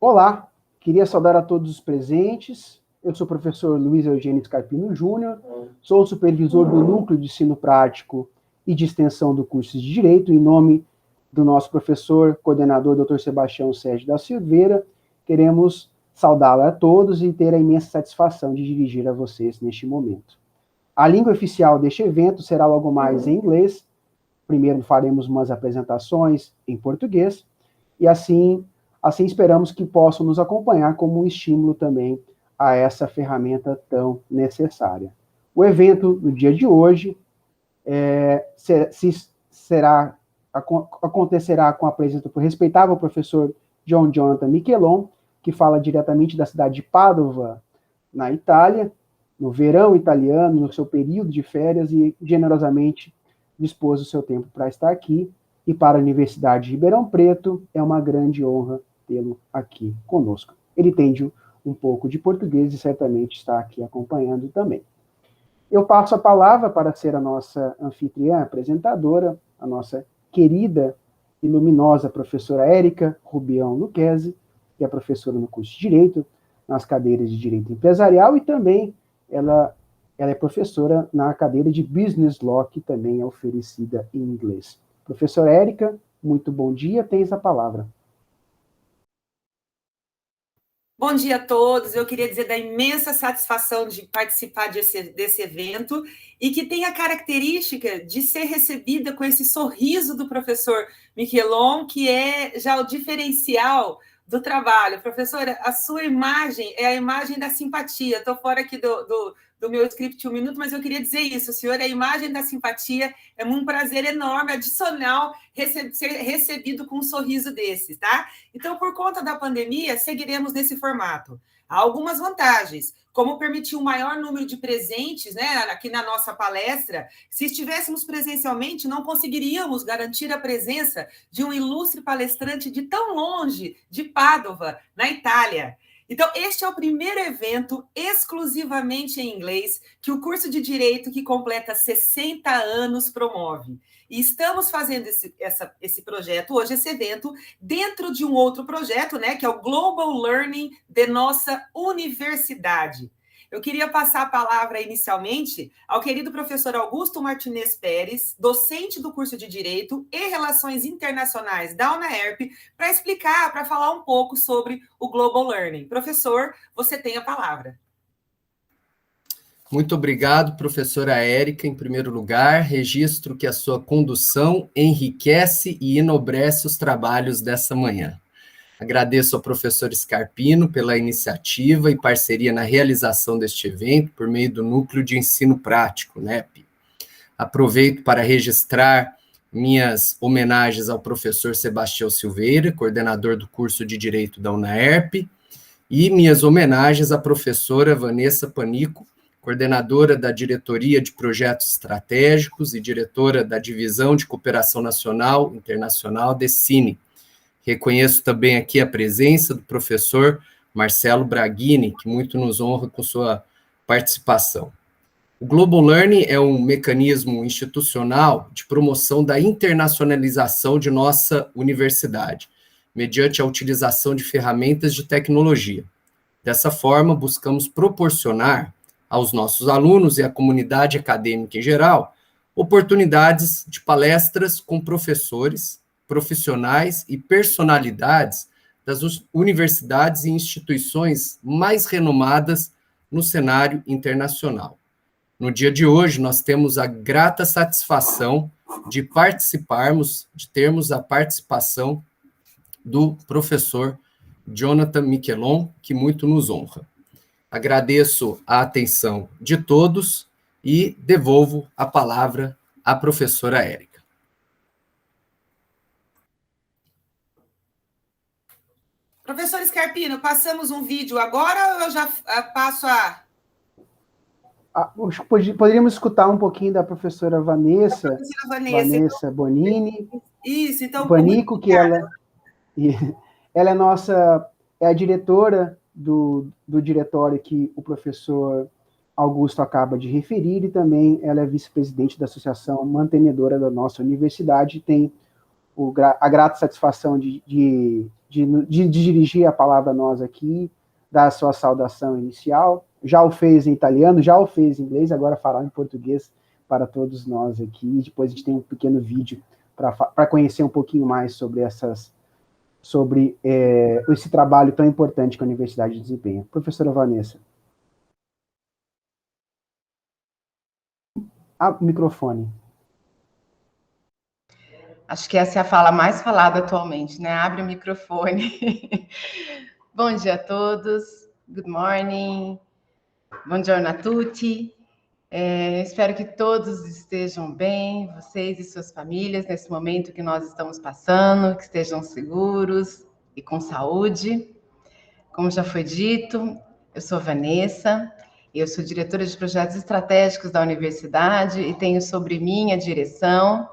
Olá, queria saudar a todos os presentes. Eu sou o professor Luiz Eugênio Scarpino Júnior, sou o supervisor do Núcleo de Ensino Prático e de Extensão do curso de Direito, em nome do nosso professor, coordenador, Dr. Sebastião Sérgio da Silveira. Queremos saudá-lo a todos e ter a imensa satisfação de dirigir a vocês neste momento. A língua oficial deste evento será logo mais em inglês. Primeiro faremos umas apresentações em português, e assim esperamos que possam nos acompanhar como um estímulo também a essa ferramenta tão necessária. O evento no dia de hoje acontecerá com a presença do respeitável professor Jonathan Michelon, que fala diretamente da cidade de Padova, na Itália, no verão italiano, no seu período de férias, e generosamente dispôs o seu tempo para estar aqui. E para a Universidade de Ribeirão Preto, é uma grande honra tê-lo aqui conosco. Ele entende um pouco de português e certamente está aqui acompanhando também. Eu passo a palavra para ser a nossa anfitriã, apresentadora, a nossa querida e luminosa professora Érica Rubião Luquezzi, que é professora no curso de Direito, nas cadeiras de Direito Empresarial, e também ela é professora na cadeira de Business Law, que também é oferecida em inglês. Professora Érica, muito bom dia, tens a palavra. Bom dia a todos, eu queria dizer da imensa satisfação de participar desse evento e que tem a característica de ser recebida com esse sorriso do professor Michelon, que é já o diferencial do trabalho. Professora, a sua imagem é a imagem da simpatia. Estou fora aqui do meu script um minuto, mas eu queria dizer isso. O senhor é a imagem da simpatia. É um prazer enorme, adicional, ser recebido com um sorriso desse, tá? Então, por conta da pandemia, seguiremos nesse formato. Há algumas vantagens, como permitir um maior número de presentes, né, aqui na nossa palestra. Se estivéssemos presencialmente, não conseguiríamos garantir a presença de um ilustre palestrante de tão longe, de Padova, na Itália. Então, este é o primeiro evento exclusivamente em inglês que o curso de Direito, que completa 60 anos, promove. E estamos fazendo esse projeto, hoje esse evento, dentro de um outro projeto, né, que é o Global Learning de nossa universidade. Eu queria passar a palavra inicialmente ao querido professor Augusto Martinez Pérez, docente do curso de Direito e Relações Internacionais da Unaerp, para explicar, para falar um pouco sobre o Global Learning. Professor, você tem a palavra. Muito obrigado, professora Érica. Em primeiro lugar, registro que a sua condução enriquece e enobrece os trabalhos dessa manhã. Agradeço ao professor Scarpino pela iniciativa e parceria na realização deste evento por meio do Núcleo de Ensino Prático, NEP. Aproveito para registrar minhas homenagens ao professor Sebastião Silveira, coordenador do curso de Direito da Unaerp, e minhas homenagens à professora Vanessa Panico, coordenadora da Diretoria de Projetos Estratégicos e diretora da Divisão de Cooperação Nacional e Internacional da Cine. Reconheço também aqui a presença do professor Marcelo Braghini, que muito nos honra com sua participação. O Global Learning é um mecanismo institucional de promoção da internacionalização de nossa universidade, mediante a utilização de ferramentas de tecnologia. Dessa forma, buscamos proporcionar aos nossos alunos e à comunidade acadêmica em geral oportunidades de palestras com professores, profissionais e personalidades das universidades e instituições mais renomadas no cenário internacional. No dia de hoje, nós temos a grata satisfação de termos a participação do professor Jonathan Michelon, que muito nos honra. Agradeço a atenção de todos e devolvo a palavra à professora Érica. Professor Scarpino, passamos um vídeo agora ou eu já passo a... Poderíamos escutar um pouquinho da professora Vanessa então, Bonini. Isso, então... Panico, que ela é a diretora do diretório que o professor Augusto acaba de referir, e também ela é vice-presidente da associação mantenedora da nossa universidade, tem a grata satisfação de de dirigir a palavra a nós aqui, dar a sua saudação inicial. Já o fez em italiano, já o fez em inglês, agora fará em português para todos nós aqui. Depois a gente tem um pequeno vídeo para conhecer um pouquinho mais sobre esse trabalho tão importante que a Universidade desempenha. Professora Vanessa. O microfone. Acho que essa é a fala mais falada atualmente, né? Abre o microfone. Bom dia a todos. Good morning. Buongiorno a tutti. Espero que todos estejam bem, vocês e suas famílias, nesse momento que nós estamos passando, que estejam seguros e com saúde. Como já foi dito, eu sou Vanessa, eu sou diretora de projetos estratégicos da universidade e tenho sobre mim a direção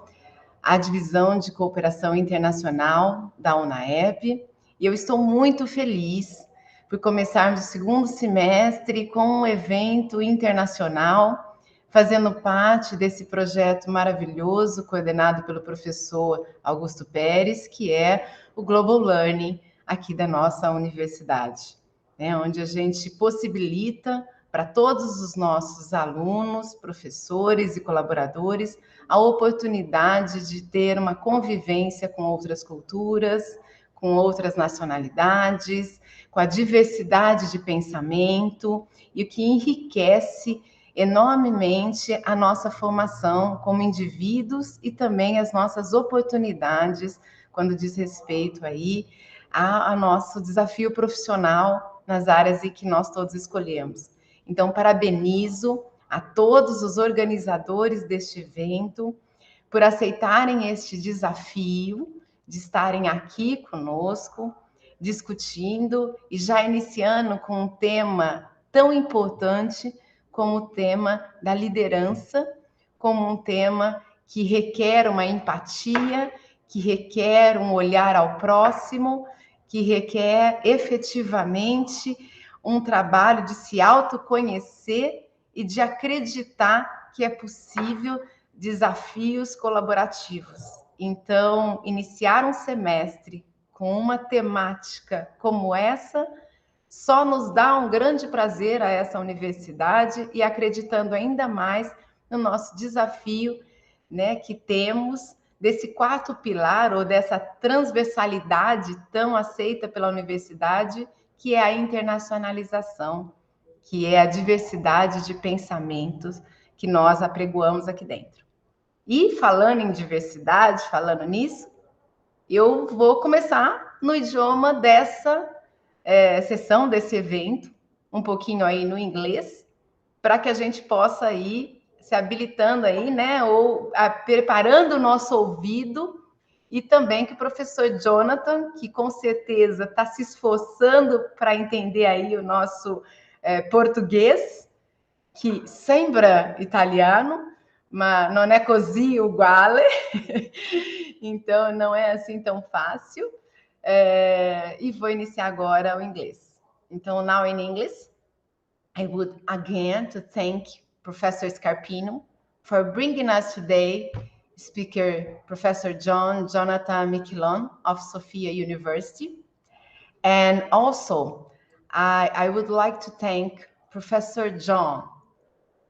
a divisão de cooperação internacional da Unaerp, e eu estou muito feliz por começarmos o segundo semestre com um evento internacional, fazendo parte desse projeto maravilhoso, coordenado pelo professor Augusto Pérez, que é o Global Learning aqui da nossa universidade, né, onde a gente possibilita para todos os nossos alunos, professores e colaboradores a oportunidade de ter uma convivência com outras culturas, com outras nacionalidades, com a diversidade de pensamento, e o que enriquece enormemente a nossa formação como indivíduos e também as nossas oportunidades quando diz respeito aí a nosso desafio profissional nas áreas em que nós todos escolhemos. Então, parabenizo a todos os organizadores deste evento por aceitarem este desafio de estarem aqui conosco, discutindo e já iniciando com um tema tão importante como o tema da liderança, como um tema que requer uma empatia, que requer um olhar ao próximo, que requer efetivamente um trabalho de se autoconhecer e de acreditar que é possível desafios colaborativos. Então, iniciar um semestre com uma temática como essa só nos dá um grande prazer a essa universidade e acreditando ainda mais no nosso desafio, né, que temos desse quarto pilar ou dessa transversalidade tão aceita pela universidade, que é a internacionalização, que é a diversidade de pensamentos que nós apregoamos aqui dentro. E falando em diversidade, falando nisso, eu vou começar no idioma dessa sessão, desse evento, um pouquinho aí no inglês, para que a gente possa ir se habilitando aí, né, ou preparando o nosso ouvido, e também que o professor Jonathan, que com certeza está se esforçando para entender aí o nosso português, que sembra italiano, mas não é così uguale, então não é assim tão fácil, e vou iniciar agora o inglês. Então, now in English, I would again to thank Professor Scarpino for bringing us today speaker Professor Jonathan Miquelon of Sofia University. And also, I would like to thank Professor John,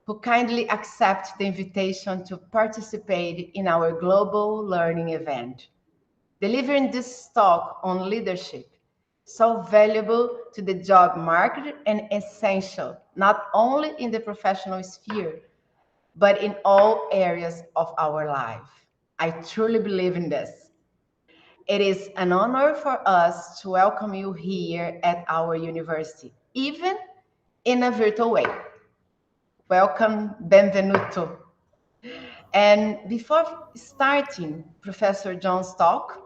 who kindly accepted the invitation to participate in our global learning event. Delivering this talk on leadership, so valuable to the job market and essential, not only in the professional sphere, but in all areas of our life. I truly believe in this. It is an honor for us to welcome you here at our university, even in a virtual way. Welcome, benvenuto. And before starting Professor John's talk,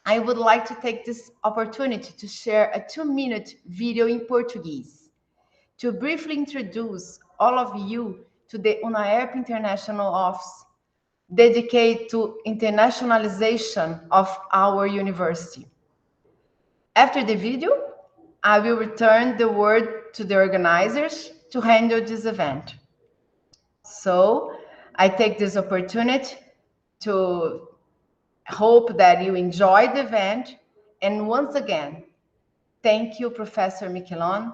I would like to take this opportunity to share a 2-minute video in Portuguese to briefly introduce all of you to the Unaerp International Office dedicated to internationalization of our university. After the video, I will return the word to the organizers to handle this event. So I take this opportunity to hope that you enjoy the event And once again, thank you, Professor Michelon,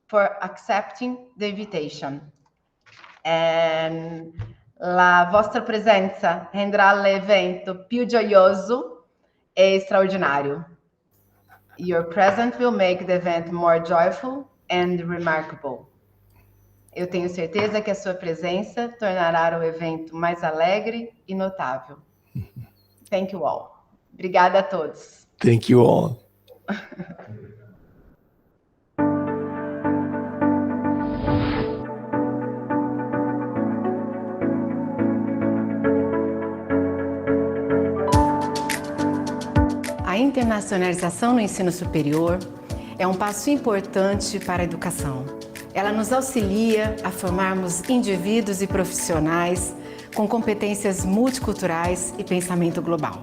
for accepting the invitation. And la vostra presenza renderà l'evento più gioioso e straordinario. Your presence will make the event more joyful and remarkable. Eu tenho certeza que a sua presença tornará o evento mais alegre e notável. Thank you all. Obrigada a todos. Thank you all. A internacionalização no ensino superior é um passo importante para a educação. Ela nos auxilia a formarmos indivíduos e profissionais com competências multiculturais e pensamento global.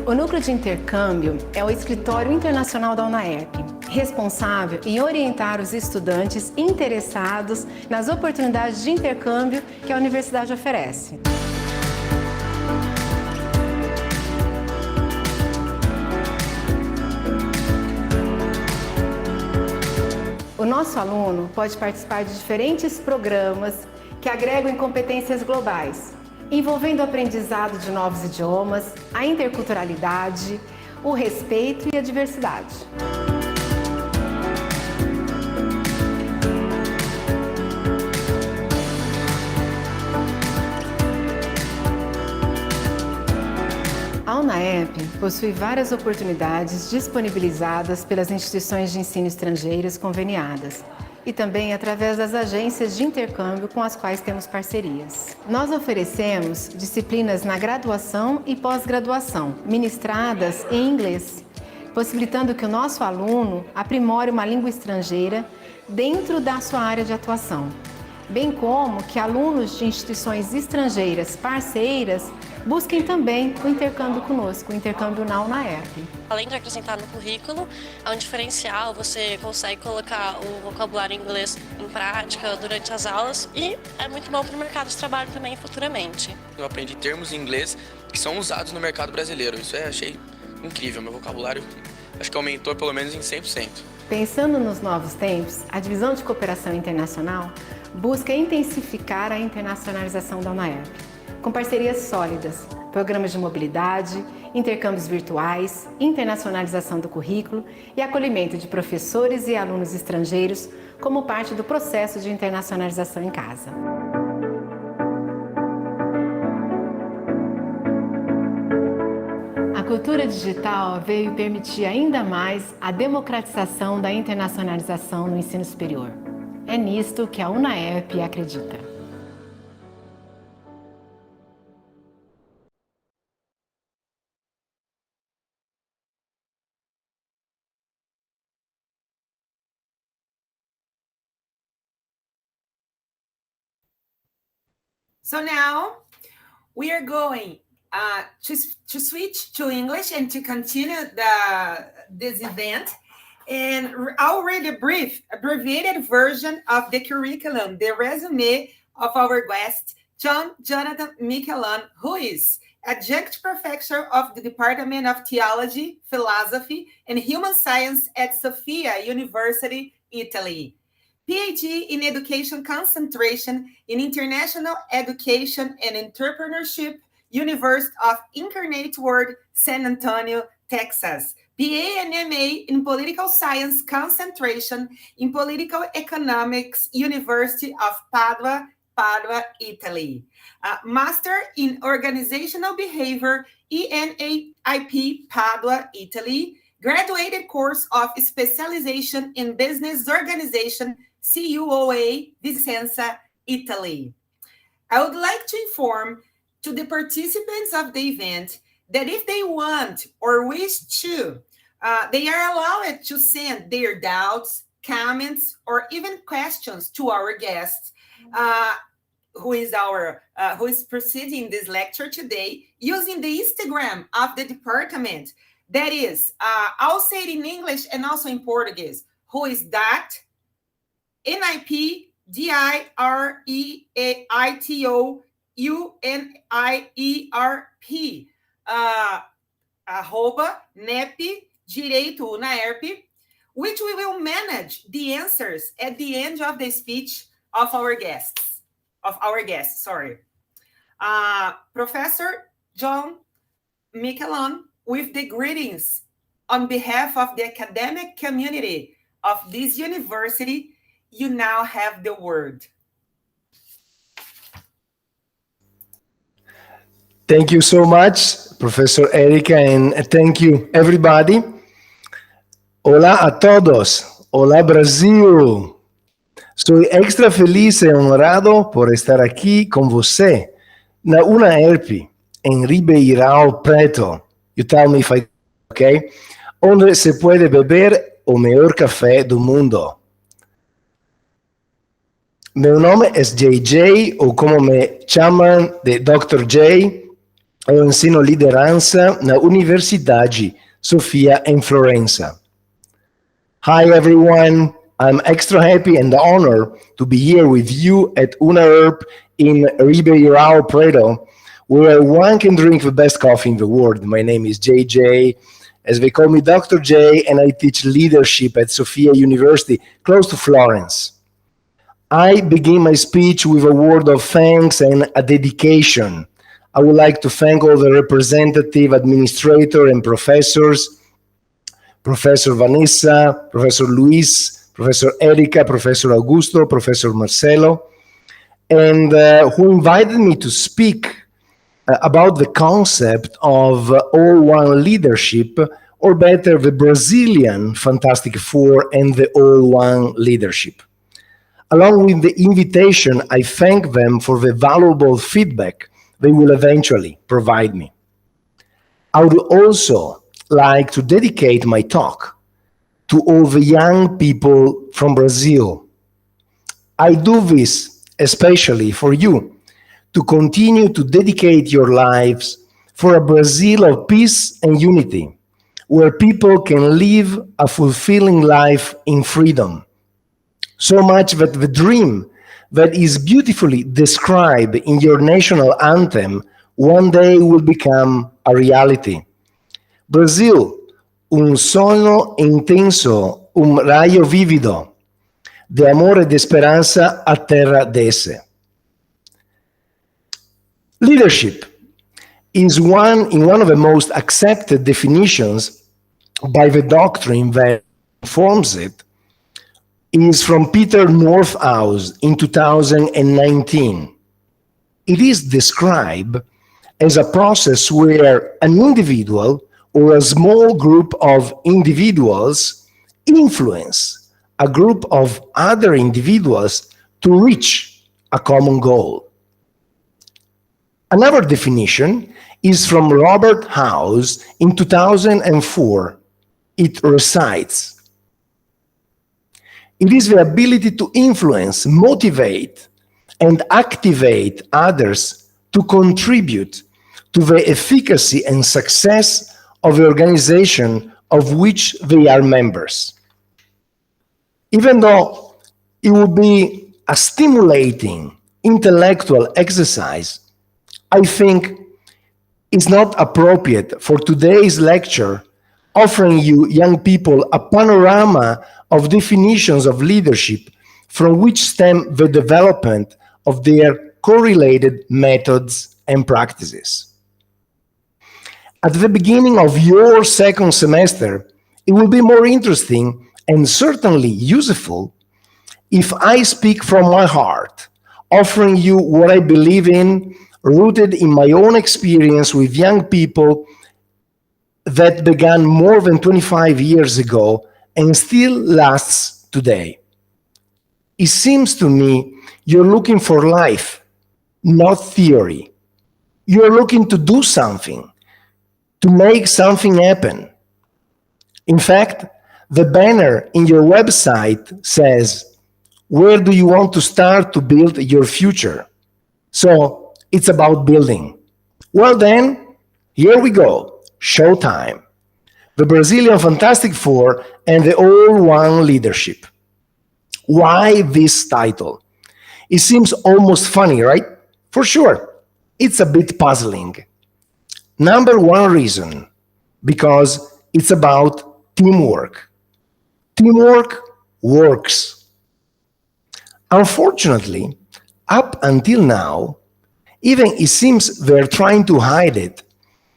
O Núcleo de Intercâmbio é o escritório internacional da Unaerp, responsável em orientar os estudantes interessados nas oportunidades de intercâmbio que a universidade oferece. O nosso aluno pode participar de diferentes programas que agregam em competências globais, envolvendo o aprendizado de novos idiomas, a interculturalidade, o respeito e a diversidade. A Unaerp possui várias oportunidades disponibilizadas pelas instituições de ensino estrangeiras conveniadas e também através das agências de intercâmbio com as quais temos parcerias. Nós oferecemos disciplinas na graduação e pós-graduação, ministradas em inglês, possibilitando que o nosso aluno aprimore uma língua estrangeira dentro da sua área de atuação, bem como que alunos de instituições estrangeiras parceiras busquem também o intercâmbio conosco, o intercâmbio na Unaerp. Além de acrescentar no currículo, é um diferencial, você consegue colocar o vocabulário em inglês em prática durante as aulas e é muito bom para o mercado de trabalho também futuramente. Eu aprendi termos em inglês que são usados no mercado brasileiro, isso achei incrível, meu vocabulário acho que aumentou pelo menos em 100%. Pensando nos novos tempos, a Divisão de Cooperação Internacional busca intensificar a internacionalização da Unaerp, com parcerias sólidas, programas de mobilidade, intercâmbios virtuais, internacionalização do currículo e acolhimento de professores e alunos estrangeiros como parte do processo de internacionalização em casa. A cultura digital veio permitir ainda mais a democratização da internacionalização no ensino superior. É nisto que a Unaerp acredita. So now we are going to switch to English and to continue this event. And I'll read a abbreviated version of the curriculum, the resume of our guest, Jonathan Michelon, who is Adjunct Professor of the Department of Theology, Philosophy, and Human Science at Sofia University, Italy. PhD in Education Concentration in International Education and Entrepreneurship, University of Incarnate Word, San Antonio, Texas. BA and MA in Political Science Concentration in Political Economics, University of Padua, Italy. Master in Organizational Behavior, ENAIP, Padua, Italy. Graduated course of Specialization in Business Organization, CUOA, Vicenza, Italy. I would like to inform to the participants of the event that if they want or wish to, they are allowed to send their doubts, comments, or even questions to our guest, who is proceeding this lecture today, using the Instagram of the department. That is, I'll say it in English and also in Portuguese, who is that NIP DIREITOUNIERP, @NEP Direito Unaerp, which we will manage the answers at the end of the speech of our guests. Professor John Michelon, with the greetings on behalf of the academic community of this university, you now have the word. Thank you so much, Professor Erika, and thank you, everybody. Hola a todos. Hola, Brasil. Soy extra feliz e honrado por estar aqui com você na Unaerp, em Ribeirão Preto. You tell me if I... Okay? Onde se puede beber o melhor café do mundo. Meu nome é JJ, ou como me chamam de Dr. J. Eu ensino liderança na Universidade Sofia, em Florença. Hi, everyone. I'm extra happy and honored to be here with you at Unaerp in Ribeirão Preto, where one can drink the best coffee in the world. My name is JJ, as they call me Dr. J, and I teach leadership at Sofia University, close to Florence. I begin my speech with a word of thanks and a dedication. I would like to thank all the representative, administrator, and professors, Professor Vanessa, Professor Luis, Professor Erika, Professor Augusto, Professor Marcelo, and who invited me to speak about the concept of all-one leadership, or better, the Brazilian Fantastic Four and the all-one leadership. Along with the invitation, I thank them for the valuable feedback they will eventually provide me. I would also like to dedicate my talk to all the young people from Brazil. I do this especially for you, to continue to dedicate your lives for a Brazil of peace and unity, where people can live a fulfilling life in freedom. So much that the dream that is beautifully described in your national anthem one day will become a reality. Brasil, un sogno intenso, un rayo vivido, de amor e de esperanza a terra desse. Leadership is one of the most accepted definitions by the doctrine that informs it, is from Peter Northouse in 2019. It is described as a process where an individual or a small group of individuals influence a group of other individuals to reach a common goal. Another definition is from Robert House in 2004. It recites, it is the ability to influence, motivate, and activate others to contribute to the efficacy and success of the organization of which they are members. Even though it would be a stimulating intellectual exercise, I think it's not appropriate for today's lecture offering you young people a panorama of definitions of leadership from which stem the development of their correlated methods and practices. At the beginning of your second semester, it will be more interesting and certainly useful if I speak from my heart, offering you what I believe in, rooted in my own experience with young people that began more than 25 years ago and still lasts today. It seems to me you're looking for life, not theory. You're looking to do something, to make something happen. In fact, the banner in your website says, where do you want to start to build your future? So it's about building. Well then, here we go, showtime. The Brazilian Fantastic Four and the all-one leadership. Why this title? It seems almost funny, right? For sure, it's a bit puzzling. Number one reason, because it's about teamwork. Teamwork works. Unfortunately, up until now, even it seems they're trying to hide it,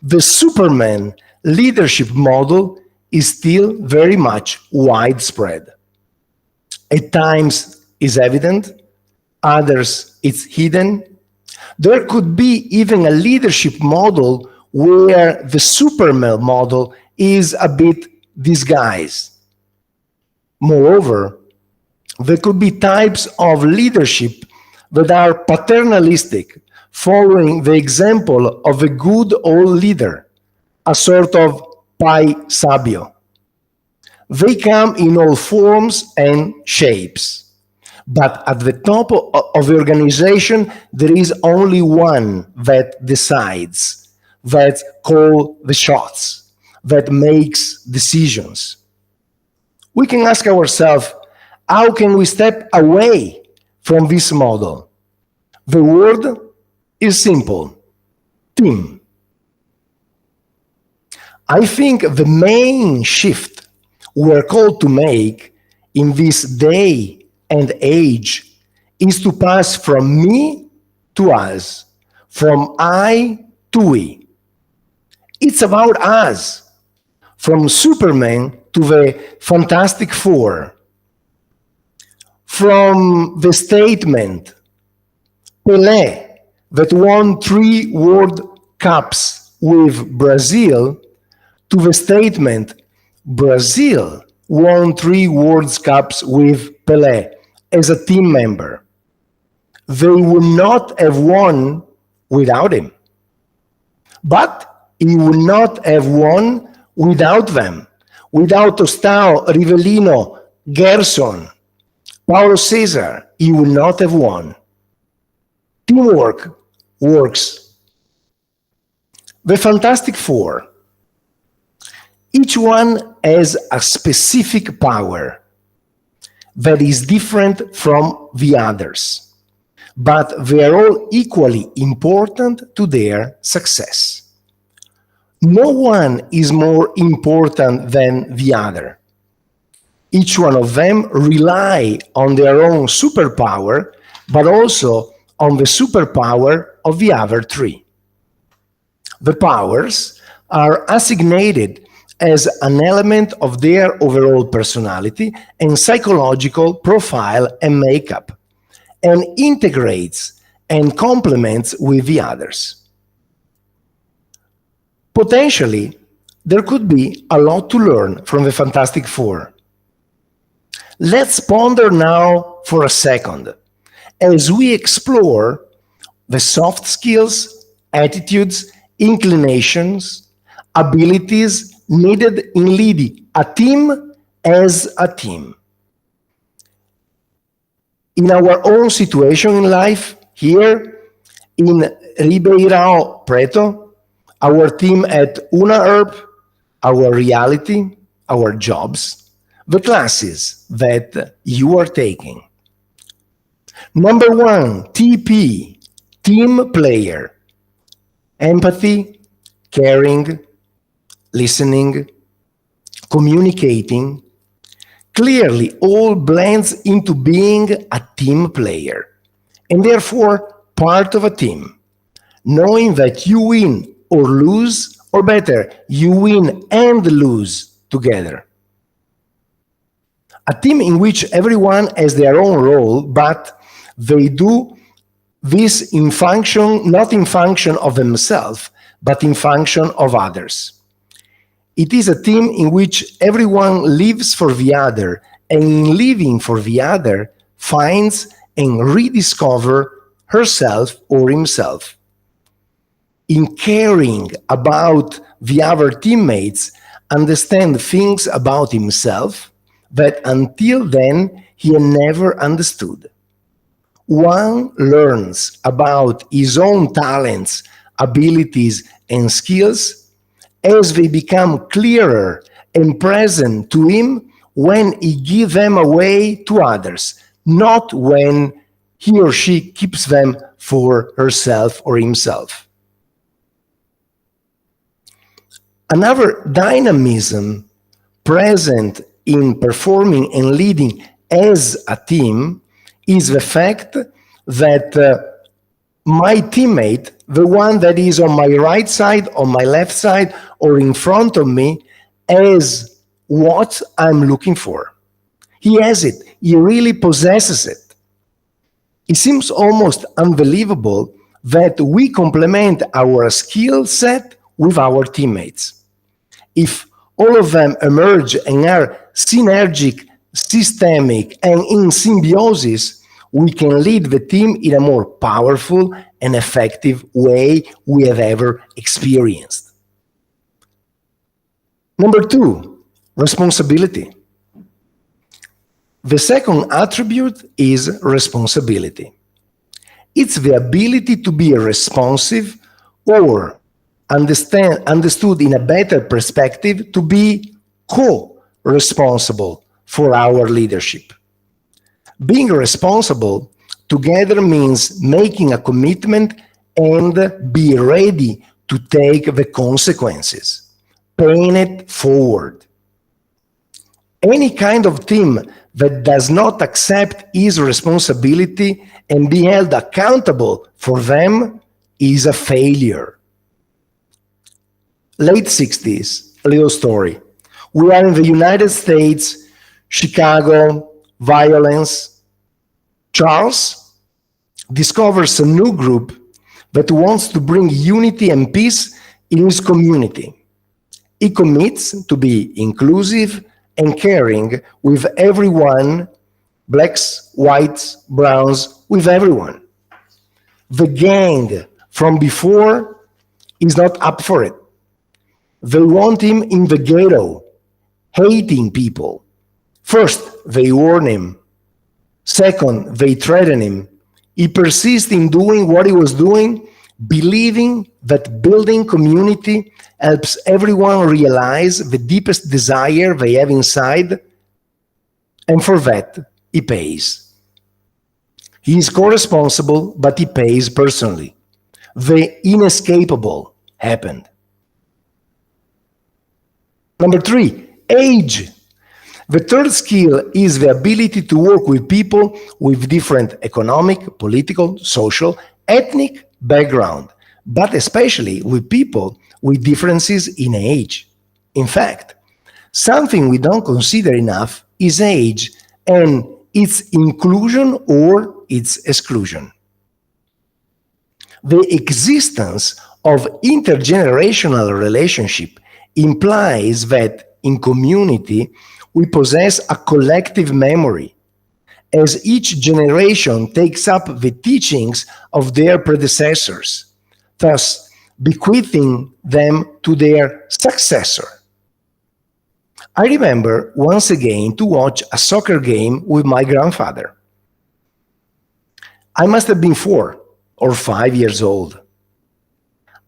the Superman leadership model is still very much widespread. At times is evident, others it's hidden. There could be even a leadership model where the Superman model is a bit disguised. Moreover, there could be types of leadership that are paternalistic, following the example of a good old leader, a sort of pai sabio. They come in all forms and shapes, but at the top of the organization, there is only one that decides, that calls the shots, that makes decisions. We can ask ourselves, how can we step away from this model? The word is simple: team. I think the main shift we're called to make in this day and age is to pass from me to us, from I to we. It's about us, from Superman to the Fantastic Four, from the statement Pelé that won 3 World Cups with Brazil to the statement Brazil won 3 World Cups with Pelé as a team member. They would not have won without him. But he would not have won without them, without Tostão, Rivellino, Gerson, Paulo César. He would not have won. Teamwork works. The Fantastic Four. Each one has a specific power that is different from the others, but they are all equally important to their success. No one is more important than the other. Each one of them rely on their own superpower, but also on the superpower of the other 3. The powers are assignated as an element of their overall personality and psychological profile and makeup, and integrates and complements with the others. Potentially, there could be a lot to learn from the Fantastic Four. Let's ponder now for a second as we explore the soft skills, attitudes, inclinations, abilities needed in leading a team as a team. In our own situation in life, here in Ribeirão Preto, our team at Unaerp, our reality, our jobs, the classes that you are taking. Number 1, TP, team player. Empathy, caring, listening, communicating, clearly all blends into being a team player, and therefore part of a team, knowing that you win or lose, or better, you win and lose together. A team in which everyone has their own role, but they do this in function, not in function of themselves, but in function of others. It is a team in which everyone lives for the other, and in living for the other, finds and rediscovers herself or himself. In caring about the other teammates, understand things about himself that until then he had never understood. One learns about his own talents, abilities, and skills as they become clearer and present to him when he gives them away to others, not when he or she keeps them for herself or himself. Another dynamism present in performing and leading as a team is the fact that my teammate, the one that is on my right side, on my left side, or in front of me, has what I'm looking for. He has it. He really possesses it. It seems almost unbelievable that we complement our skill set with our teammates. If all of them emerge and are synergic, systemic, and in symbiosis, we can lead the team in a more powerful and effective way we have ever experienced. Number 2, responsibility. The second attribute is responsibility. It's the ability to be responsive, or understood in a better perspective, to be co-responsible for our leadership. Being responsible together means making a commitment and be ready to take the consequences, paying it forward. Any kind of team that does not accept his responsibility and be held accountable for them is a failure. Late 60s, a little story. We are in the United States, Chicago, violence. Charles discovers a new group that wants to bring unity and peace in his community. He commits to be inclusive and caring with everyone, blacks, whites, browns, with everyone. The gang from before is not up for it. They want him in the ghetto, hating people. First, they warn him. Second, they threaten him. He persists in doing what he was doing, believing that building community helps everyone realize the deepest desire they have inside, and for that, he pays. He is co-responsible, but he pays personally. The inescapable happened. Number 3, age. The third skill is the ability to work with people with different economic, political, social, ethnic background, but especially with people with differences in age. In fact, something we don't consider enough is age and its inclusion or its exclusion. The existence of intergenerational relationship implies that in community we possess a collective memory, as each generation takes up the teachings of their predecessors, thus bequeathing them to their successor. I remember once again to watch a soccer game with my grandfather. I must have been 4 or 5 years old.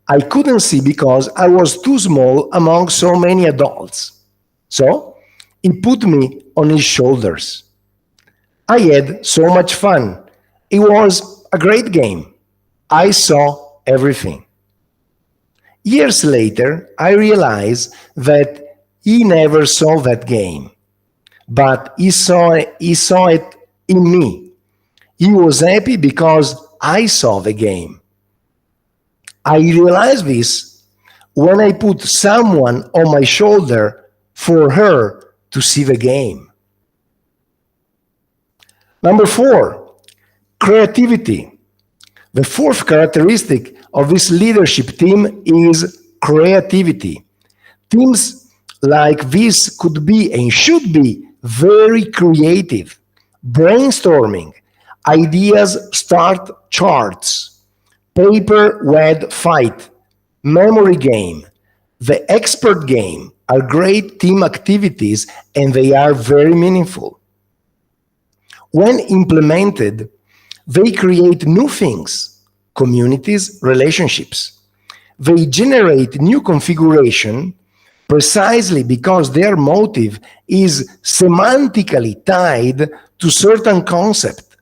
I couldn't see because I was too small among so many adults. So he put me on his shoulders. I had so much fun. It was a great game. I saw everything. Years later, I realized that he never saw that game, but he saw it in me. He was happy because I saw the game. I realized this when I put someone on my shoulder for her to see the game. Number 4, creativity. The fourth characteristic of this leadership team is creativity. Teams like this could be and should be very creative, brainstorming, ideas start charts, paper wed fight, memory game, the expert game are great team activities and they are very meaningful. When implemented, they create new things, communities, relationships. They generate new configuration precisely because their motive is semantically tied to certain concept.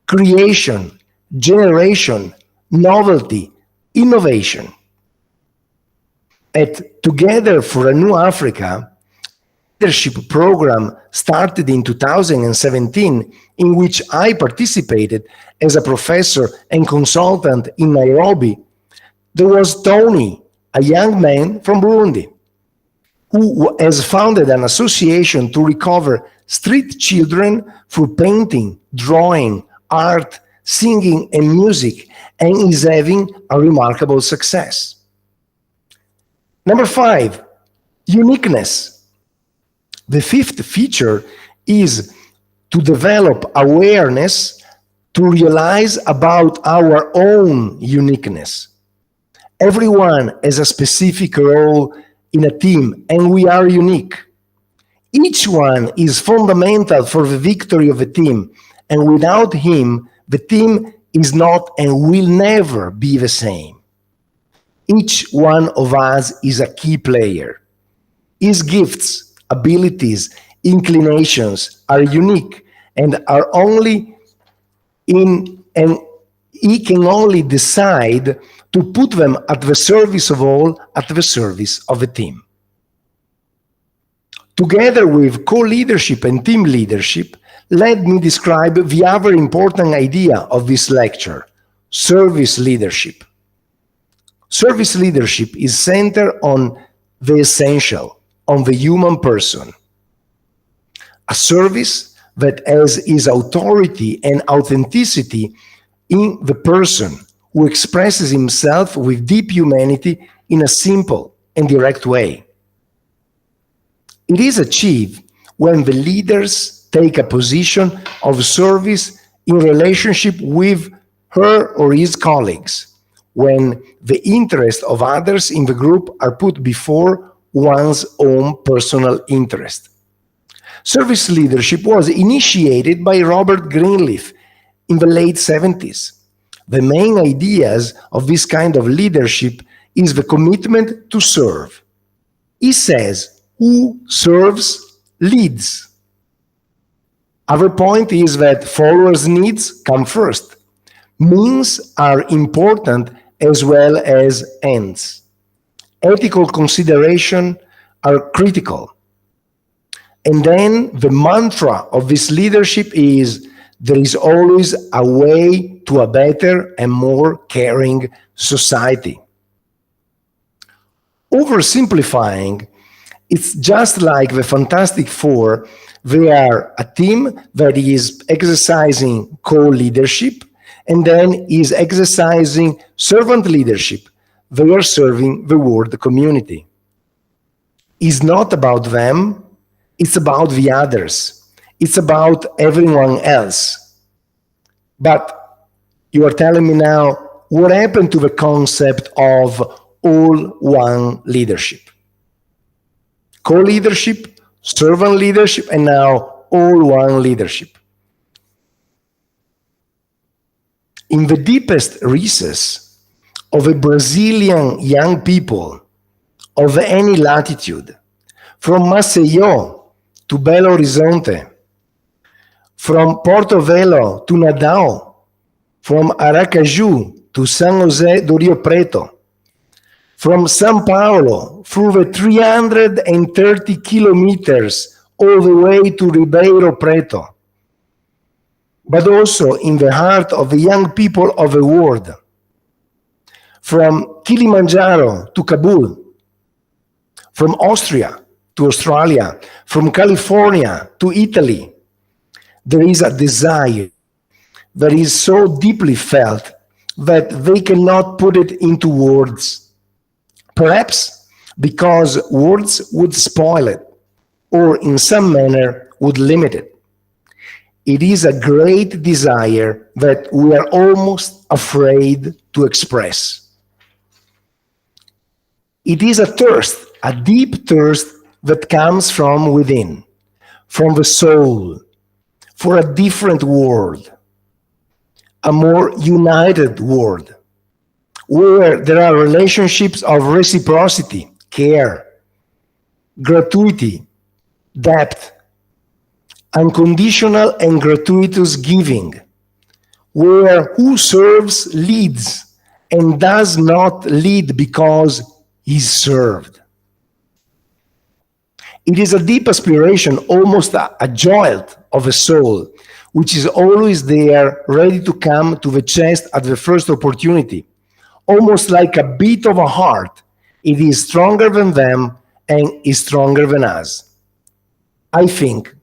creation, generation, novelty, innovation. At Together for a New Africa, leadership program started in 2017, in which I participated as a professor and consultant in Nairobi. There was Tony, a young man from Burundi, who has founded an association to recover street children through painting, drawing, art, singing, and music, and is having a remarkable success. Number 5, uniqueness. The 5th feature is to develop awareness to realize about our own uniqueness. Everyone has a specific role in a team, and we are unique. Each one is fundamental for the victory of a team, and without him, the team is not and will never be the same. Each one of us is a key player. His gifts, abilities, inclinations are unique and are only in, and he can only decide to put them at the service of all, at the service of a team. Together with co-leadership and team leadership, let me describe the other important idea of this lecture, service leadership. Service leadership is centered on the essential, on the human person. A service that has its authority and authenticity in the person who expresses himself with deep humanity in a simple and direct way. It is achieved when the leaders take a position of service in relationship with her or his colleagues, when the interests of others in the group are put before one's own personal interest. Service leadership was initiated by Robert Greenleaf in the late 70s. The main ideas of this kind of leadership is the commitment to serve. He says, who serves leads. Other point is that followers' needs come first. Means are important as well as ends. Ethical consideration are critical. And then the mantra of this leadership is, there is always a way to a better and more caring society. Oversimplifying, it's just like the Fantastic Four. They are a team that is exercising co-leadership and then is exercising servant leadership. They are serving the world community. It's not about them, it's about the others. It's about everyone else. But you are telling me now, what happened to the concept of all-one leadership? Co-leadership, servant leadership, and now all-one leadership. In the deepest recess of a Brazilian young people of any latitude, from Maceió to Belo Horizonte, from Porto Velho to Natal, from Aracaju to San José do Rio Preto, from São Paulo through the 330 kilometers all the way to Ribeirão Preto, but also in the heart of the young people of the world, from Kilimanjaro to Kabul, from Austria to Australia, from California to Italy. There is a desire that is so deeply felt that they cannot put it into words. Perhaps because words would spoil it, or in some manner would limit it. It is a great desire that we are almost afraid to express. It is a thirst, a deep thirst that comes from within, from the soul, for a different world, a more united world, where there are relationships of reciprocity, care, gratuity, depth, unconditional and gratuitous giving, where who serves leads and does not lead because he's served. It is a deep aspiration, almost a jolt of a soul, which is always there, ready to come to the chest at the first opportunity. Almost like a beat of a heart. It is stronger than them and is stronger than us. I think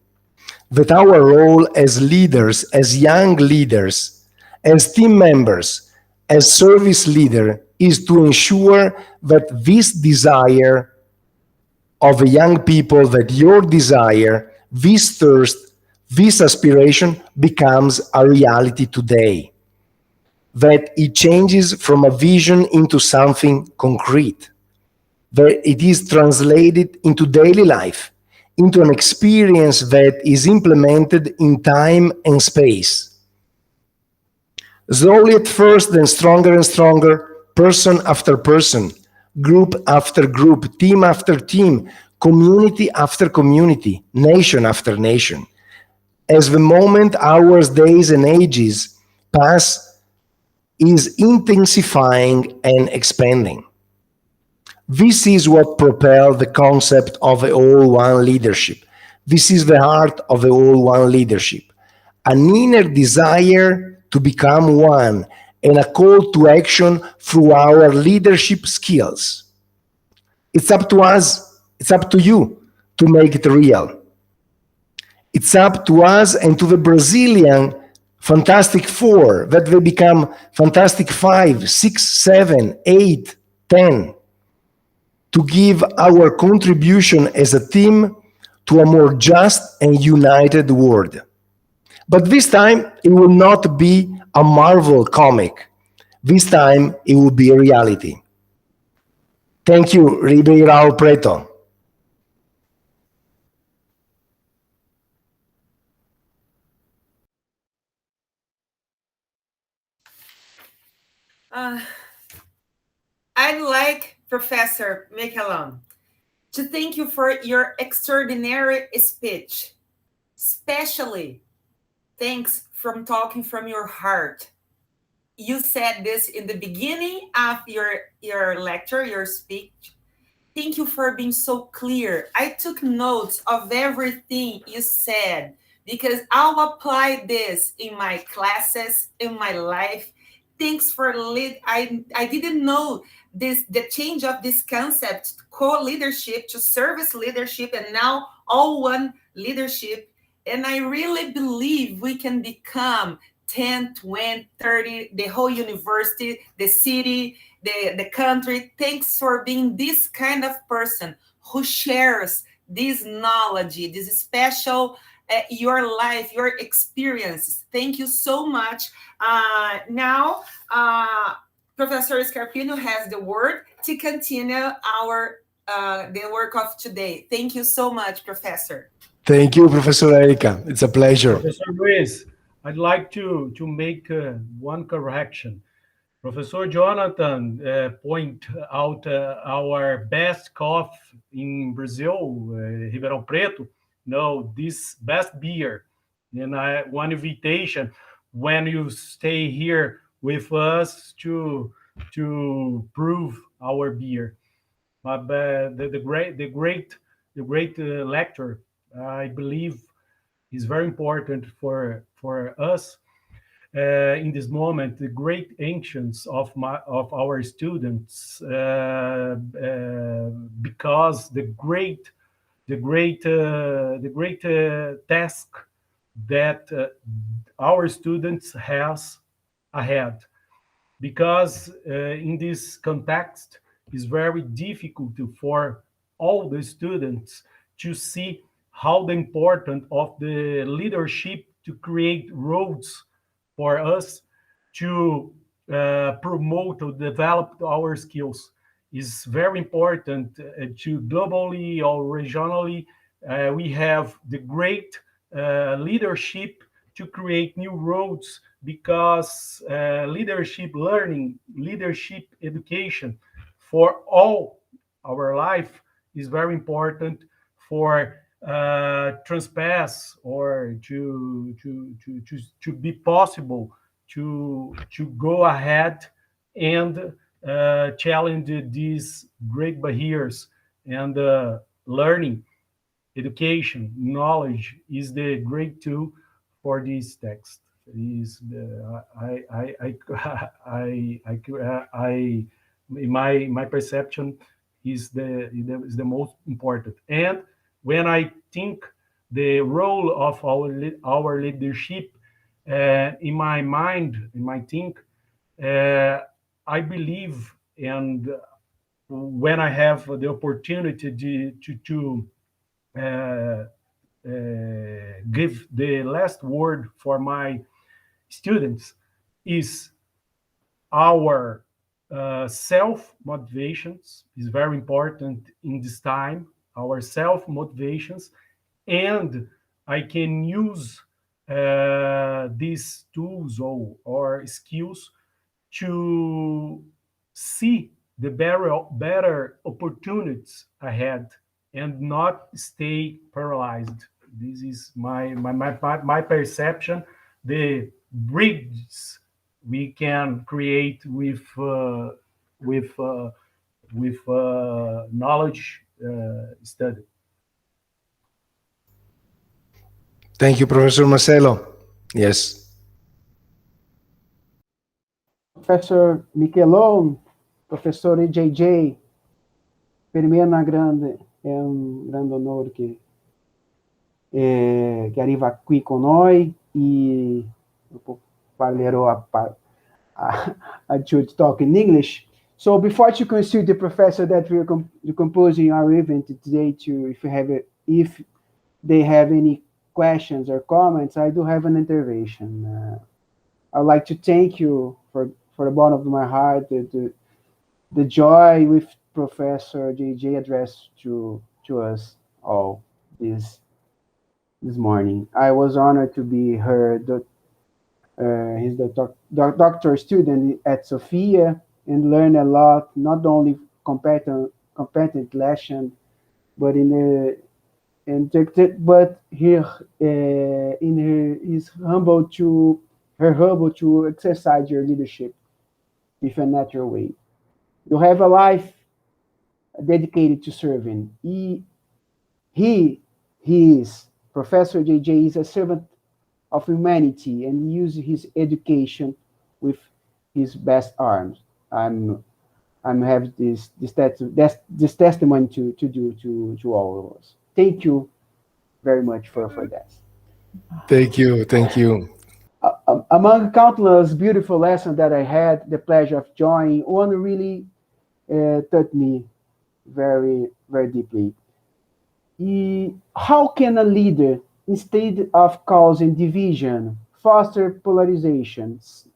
that our role as leaders, as young leaders, as team members, as service leader, is to ensure that this desire of the young people, that your desire, this thirst, this aspiration becomes a reality today. That it changes from a vision into something concrete. That it is translated into daily life, into an experience that is implemented in time and space. Slowly at first, then stronger and stronger, person after person, group after group, team after team, community after community, nation after nation. As the moment, hours, days, and ages pass, is intensifying and expanding. This is what propelled the concept of the all-one leadership. This is the heart of the all-one leadership. An inner desire to become one and a call to action through our leadership skills. It's up to us, it's up to you to make it real. It's up to us and to the Brazilian Fantastic Four, that they become Fantastic 5, 6, 7, 8, 10, to give our contribution as a team to a more just and united world. But this time, it will not be a Marvel comic. This time, it will be a reality. Thank you, Ribeirão Preto. I'd like, Professor Michelon, to thank you for your extraordinary speech. Especially, thanks from talking from your heart. You said this in the beginning of your lecture, your speech. Thank you for being so clear. I took notes of everything you said because I'll apply this in my classes, in my life. Thanks for I didn't know this, the change of this concept, co-leadership to service leadership, and now all one leadership. And I really believe we can become 10, 20, 30, the whole university, the city, the country. Thanks for being this kind of person who shares this knowledge, this special, your life, your experiences. Thank you so much. Now, Professor Scarpino has the word to continue the work of today. Thank you so much, Professor. Thank you, Professor Erica. It's a pleasure. Professor Luis, I'd like to make one correction. Professor Jonathan point out our best coffee in Brazil, Ribeirão Preto. No, this best beer. And one invitation when you stay here with us to prove our beer. But the great lecture, I believe, is very important for us in this moment. The great ancients of our students, because the great task that our students has ahead, because in this context it's very difficult for all the students to see how the importance of the leadership to create roads for us to promote or develop our skills is very important to globally or regionally. We have the great leadership to create new roads, because leadership learning, leadership education for all our life is very important for trespass or to be possible to go ahead and challenge these great barriers. And learning, education, knowledge is the great tool for this text. Is my perception is the most important. And when I think the role of our leadership, in my mind, in my think, I believe, and when I have the opportunity to give the last word for my students, is our self-motivations is very important in this time, our self-motivations, and I can use these tools or skills to see the better opportunities ahead and not stay paralyzed. This is my perception. The bridges we can create with knowledge study. Thank you, Professor Marcelo. Yes. Professor Michelon, professor JJ, primeiro é um grande honor que arriva aqui com nós e parlerò I should talk in English. So before to consider the professor that we're composing our event today, if they have any questions or comments, I do have an intervention. I'd like to thank you for the bottom of my heart, the joy with Professor JJ addressed to us all this morning. I was honored to be he's the doctor student at Sophia and learn a lot, not only competent lesson, but is humble to exercise your leadership with a natural way. You have a life dedicated to serving. He is Professor JJ is a servant of humanity and uses his education with his best arms. I'm have this testimony to do to all of us. Thank you very much for that. Thank you. Among countless beautiful lessons that I had the pleasure of joining, one really touched me very, very deeply. How can a leader, instead of causing division, foster polarizations,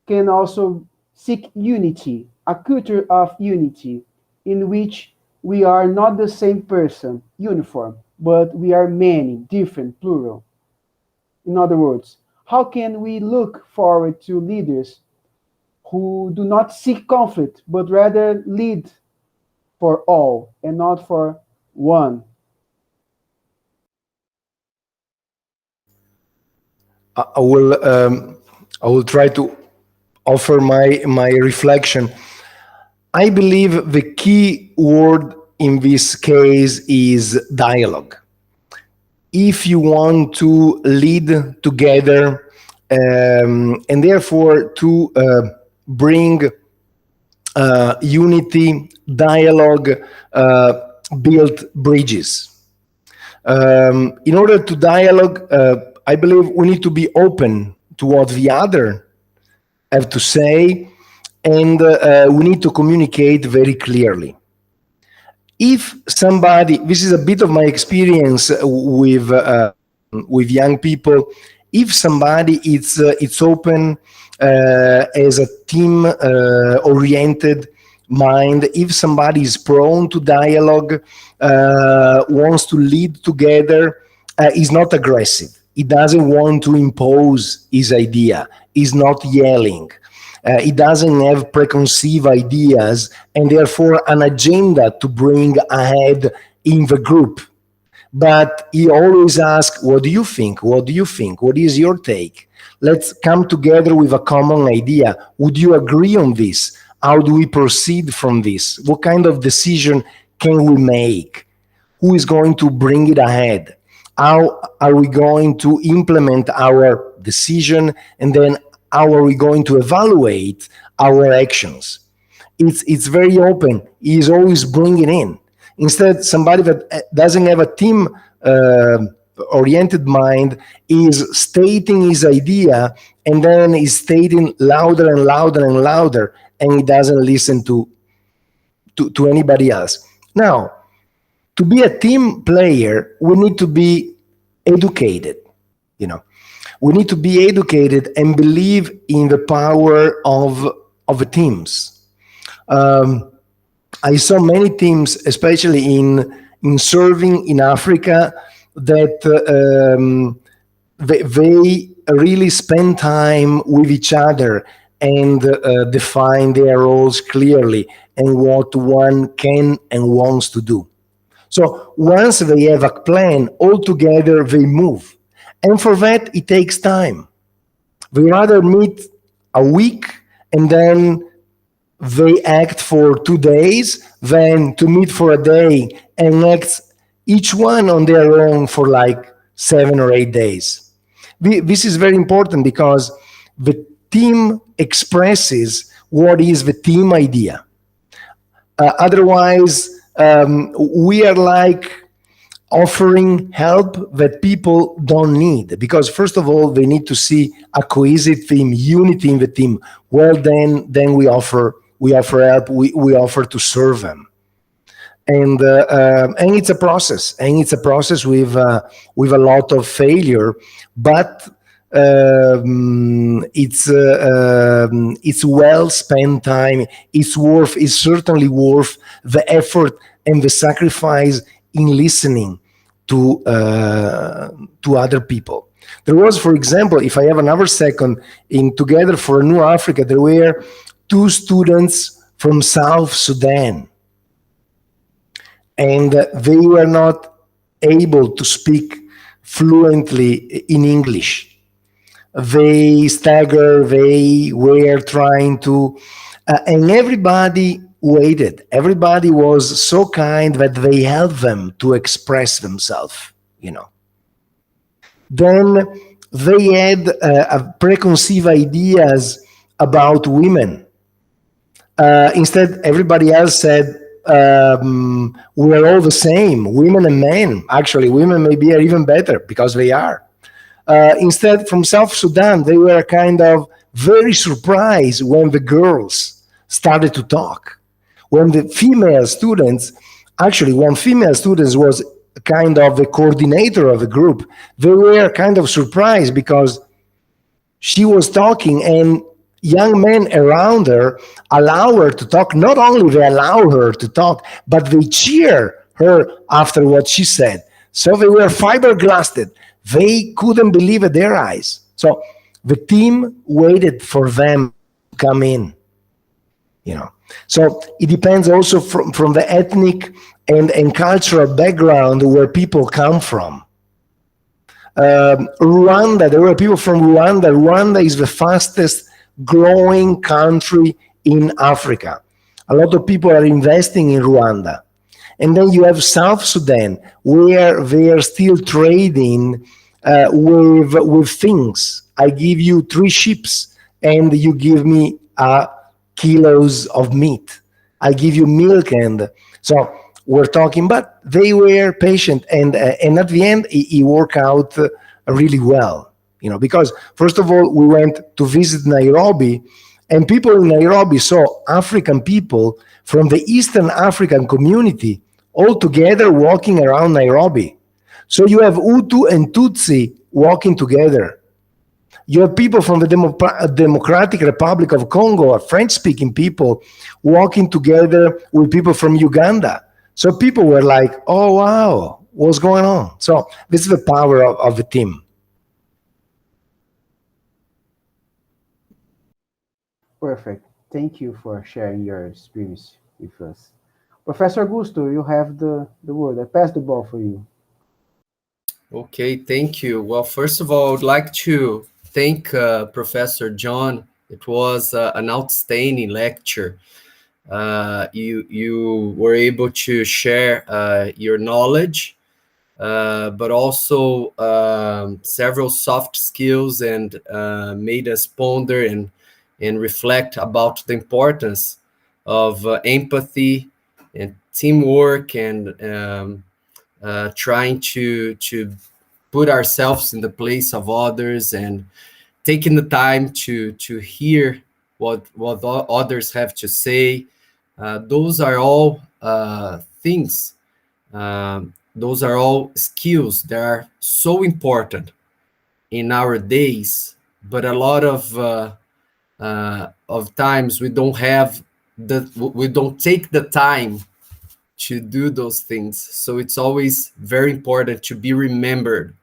can also seek unity, a culture of unity in which we are not the same person, uniform, but we are many, different, plural. In other words, how can we look forward to leaders who do not seek conflict, but rather lead for all and not for one? I will try to offer my reflection. I believe the key word in this case is dialogue. If you want to lead together and therefore to bring unity, dialogue, build bridges. In order to dialogue, I believe we need to be open to what the other have to say, and we need to communicate very clearly. If somebody, this is a bit of my experience with young people, if somebody it's open as a team oriented mind, if somebody is prone to dialogue, wants to lead together, is not aggressive. He doesn't want to impose his idea. He's not yelling. He doesn't have preconceived ideas and therefore an agenda to bring ahead in the group. but he always asks, what do you think? What do you think? What is your take? Let's come together with a common idea. Would you agree on this? How do we proceed from this? What kind of decision can we make? Who is going to bring it ahead? How are we going to implement our decision? And then how are we going to evaluate our actions? It's very open. He's always bringing in. Instead, somebody that doesn't have a team oriented mind is stating his idea, and then is stating louder and louder and louder, and he doesn't listen to anybody else. Now, to be a team player, we need to be educated. We need to be educated and believe in the power of the teams. I saw many teams, especially in serving in Africa, that they really spend time with each other and define their roles clearly and what one can and wants to do. So once they have a plan, all together they move. And for that, it takes time. They rather meet a week and then they act for 2 days than to meet for a day and act each one on their own for like 7 or 8 days. This is very important because the team expresses what is the team idea. Otherwise, we are like offering help that people don't need, because first of all, they need to see a cohesive team, unity in the team. Well, then we offer help, we offer to serve them. And it's a process, with a lot of failure, but it's well spent time. It's certainly worth the effort and the sacrifice in listening to other people. There was, for example, if I have another second, in Together for a New Africa, there were 2 students from South Sudan, and they were not able to speak fluently in English. They staggered, they were trying to, and everybody waited. Everybody was so kind that they helped them to express themselves, Then they had preconceived ideas about women. Instead, everybody else said, we're all the same, women and men. Actually, women maybe are even better because they are. Instead, from South Sudan, they were kind of very surprised when the girls started to talk. When the female students, actually, one female student was kind of the coordinator of the group, they were kind of surprised because she was talking and young men around her allow her to talk. Not only they allow her to talk, but they cheer her after what she said. So they were fiberglassed. They couldn't believe their eyes. So the team waited for them to come in, So it depends also from the ethnic and cultural background where people come from. Rwanda, there were people from Rwanda. Rwanda is the fastest growing country in Africa. A lot of people are investing in Rwanda. And then you have South Sudan, where they are still trading with things. I give you 3 sheep and you give me kilos of meat. I give you milk. And so we're talking, but they were patient. And at the end, it worked out really well, because first of all, we went to visit Nairobi, and people in Nairobi saw African people from the Eastern African community all together walking around Nairobi. So you have Hutu and Tutsi walking together. You have people from the Democratic Republic of Congo, French-speaking people, walking together with people from Uganda. So people were like, oh, wow, what's going on? So this is the power of the team. Perfect. Thank you for sharing your experience with us. Professor Augusto, you have the word. I pass the ball for you. Okay, thank you. Well, first of all, I would like to thank Professor John. It was an outstanding lecture. You were able to share your knowledge, but also several soft skills, and made us ponder and reflect about the importance of empathy and teamwork, and trying to put ourselves in the place of others, and taking the time to hear what others have to say. Those are all things. Those are all skills that are so important in our days, but a lot of times we don't take the time to do those things. So it's always very important to be remembered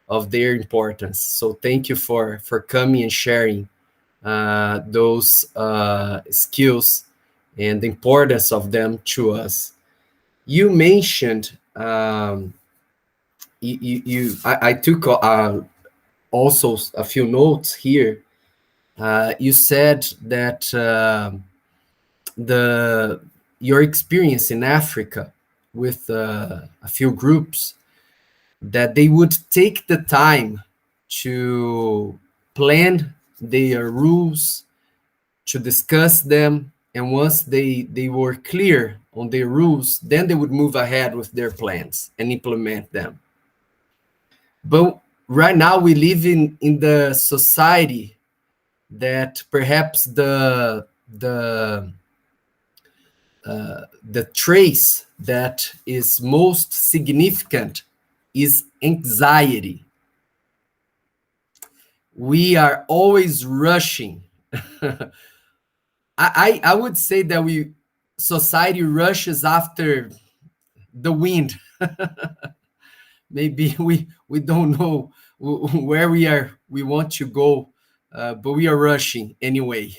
of their importance. So thank you for coming and sharing those skills and the importance of them to us. You mentioned, I took also a few notes here. You said that your experience in Africa with a few groups, that they would take the time to plan their rules, to discuss them, and once they were clear on their rules, then they would move ahead with their plans and implement them. But right now we live in the society that perhaps the trace that is most significant is anxiety. We are always rushing. I would say that society rushes after the wind. Maybe we don't know where we want to go, but we are rushing anyway.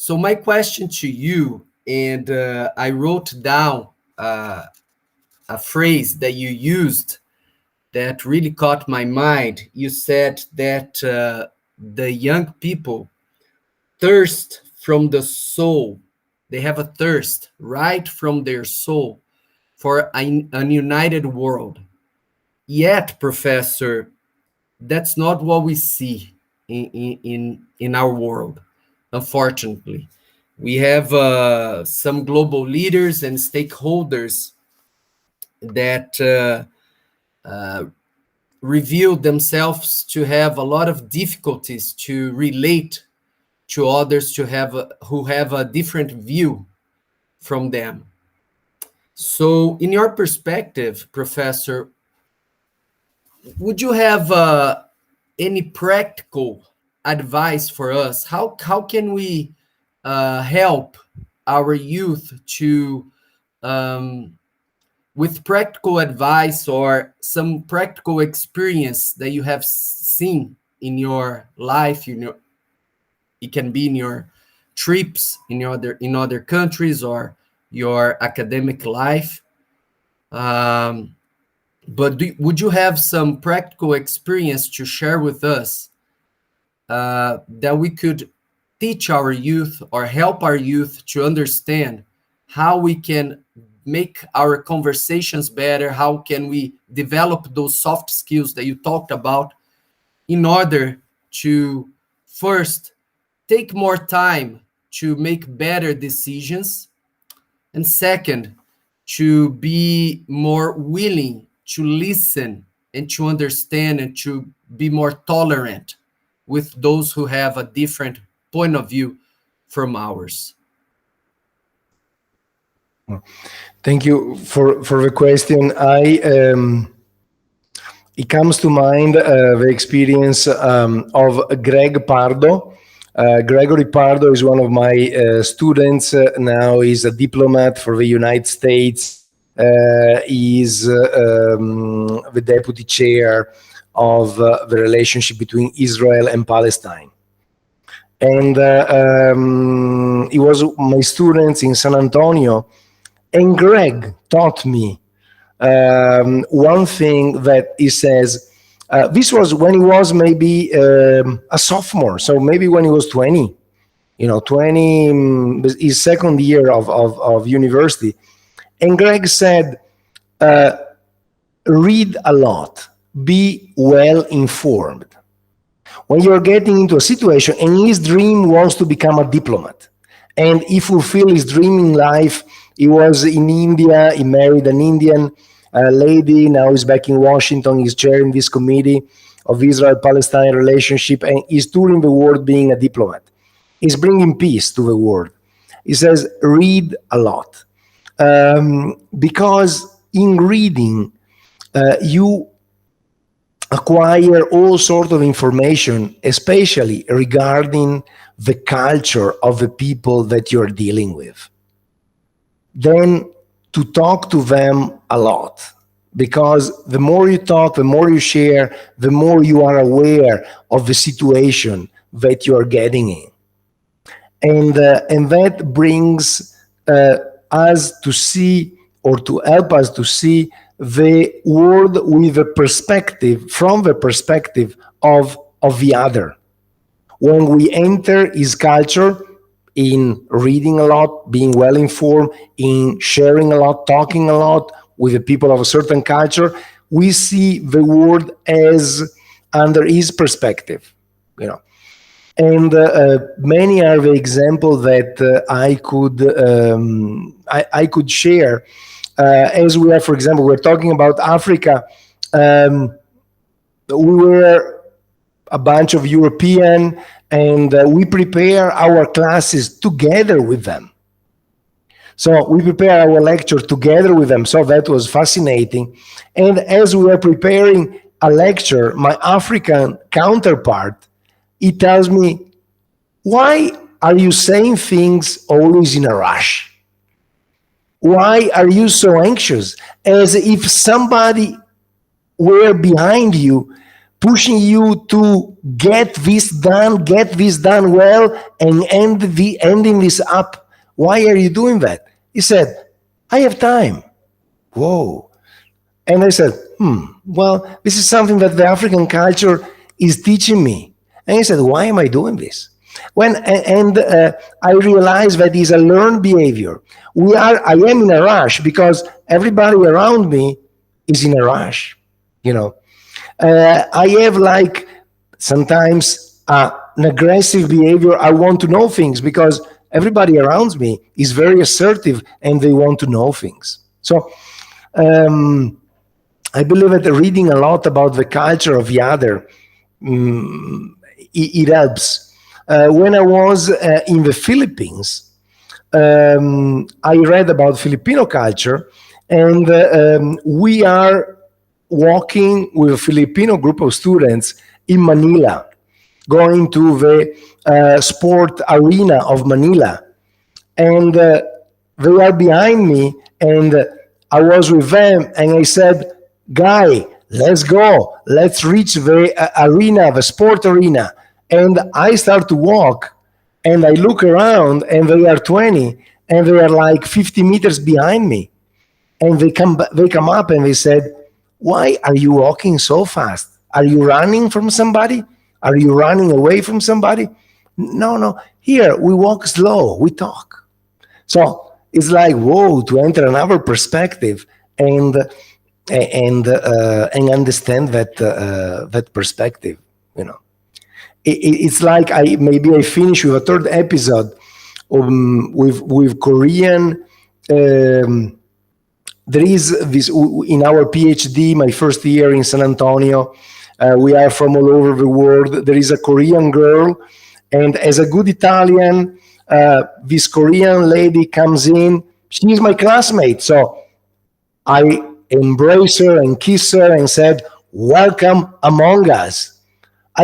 So my question to you, and I wrote down a phrase that you used that really caught my mind. You said that the young people thirst from the soul. They have a thirst right from their soul for an united world. Yet, Professor, that's not what we see in our world, unfortunately. We have some global leaders and stakeholders that reveal themselves to have a lot of difficulties to relate to others who have a different view from them. So, in your perspective, Professor, would you have any practical advice for us? How can we help our youth to, with practical advice or some practical experience that you have seen in your life? It can be in your trips in other countries or your academic life. But would you have some practical experience to share with us that we could teach our youth or help our youth to understand how we can make our conversations better? How can we develop those soft skills that you talked about in order to first take more time to make better decisions, and second, to be more willing to listen and to understand and to be more tolerant with those who have a different point of view from ours? Thank you for the question. It comes to mind the experience of Greg Pardo. Gregory Pardo is one of my students. Now he's a diplomat for the United States. He's the deputy chair of the relationship between Israel and Palestine. And he was my student in San Antonio. And Greg taught me one thing that he says, this was when he was maybe a sophomore, so maybe when he was 20, 20, his second year of university. And Greg said, read a lot, be well informed. When you're getting into a situation, and his dream was to become a diplomat, and he fulfilled his dream in life. He was in India, he married an Indian lady, now he's back in Washington, he's chairing this committee of Israel-Palestine relationship, and he's touring the world being a diplomat. He's bringing peace to the world. He says, read a lot. Because in reading, you acquire all sorts of information, especially regarding the culture of the people that you're dealing with. Then to talk to them a lot, because the more you talk, the more you share, the more you are aware of the situation that you are getting in. And that brings us to see, or to help us to see, the world with a perspective, from the perspective of the other. When we enter his culture, in reading a lot, being well informed, in sharing a lot, talking a lot with the people of a certain culture, we see the world as under his perspective, And many are the examples that I could share. As we are, for example, we're talking about Africa. We were a bunch of European, and we prepare our classes together with them. So we prepare our lecture together with them. So that was fascinating. And as we were preparing a lecture, my African counterpart, he tells me, why are you saying things always in a rush? Why are you so anxious? As if somebody were behind you, pushing you to get this done well, and ending this up. Why are you doing that? He said, I have time. Whoa. And I said, well, this is something that the African culture is teaching me. And he said, why am I doing this? I realized that it's a learned behavior. I am in a rush because everybody around me is in a rush, I have sometimes an aggressive behavior. I want to know things because everybody around me is very assertive and they want to know things. So I believe that reading a lot about the culture of the other, it helps. When I was in the Philippines, I read about Filipino culture, and we are walking with a Filipino group of students in Manila, going to the sport arena of Manila. And they are behind me, and I was with them, and I said, Guy, let's go. Let's reach the arena, the sport arena. And I start to walk, and I look around, and they are 20, and they are like 50 meters behind me. And they come up, and they said, why are you walking so fast? Are you running from somebody? Are you running away from somebody? No. Here, we walk slow, we talk. So it's like, whoa, to enter another perspective and understand that perspective, It's like I finish with a third episode with Korean. There is this in our PhD, my first year in San Antonio. We are from all over the world. There is a Korean girl, and as a good Italian, this Korean lady comes in. She's my classmate, so I embrace her and kiss her and said, "Welcome among us."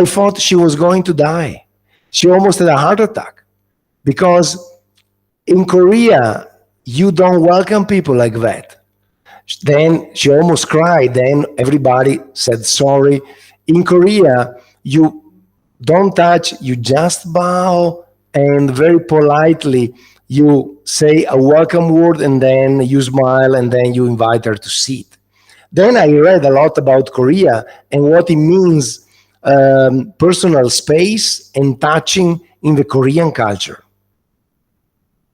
I thought she was going to die. She almost had a heart attack, because in Korea, you don't welcome people like that. Then she almost cried. Then everybody said sorry. In Korea, you don't touch, you just bow, and very politely you say a welcome word, and then you smile, and then you invite her to sit. Then I read a lot about Korea and what it means, personal space and touching in the Korean culture.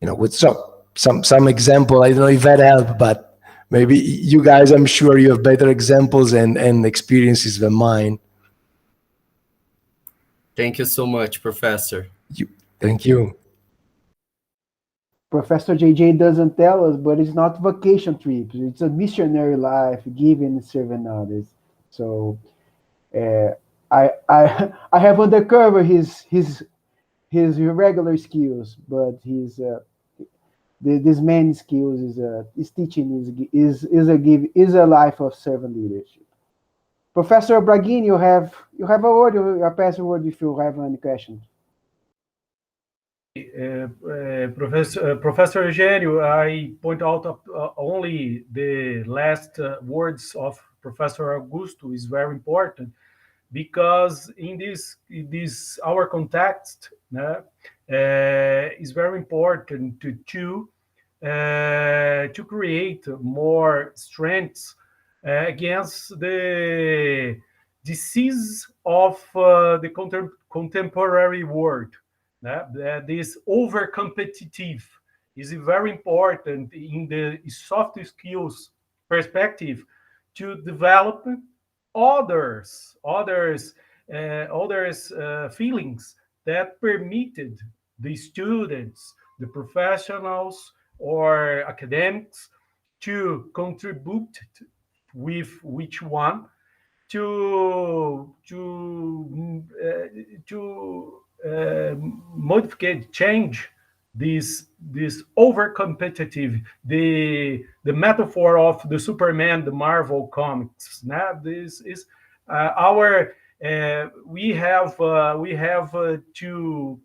You know, with some example, I don't know if that helped, but maybe you guys, I'm sure you have better examples and experiences than mine. Thank you so much, Professor. Thank you. Professor JJ doesn't tell us, but it's not vacation trips. It's a missionary life, giving and serving others. So I have undercover his irregular skills, but this main skills is teaching is a life of servant leadership. Professor Braghini, you have a word. You pass a word if you have any questions. Professor Eugênio, I point out only the last words of Professor Augusto is very important, because in this our context is very important to create more strengths against the disease of the contemporary world. That is over-competitive is very important in the soft skills perspective to develop others feelings that permitted the students, the professionals or academics to contribute with which one to modify, change this over competitive, the metaphor of the Superman, the Marvel comics. This is our we have to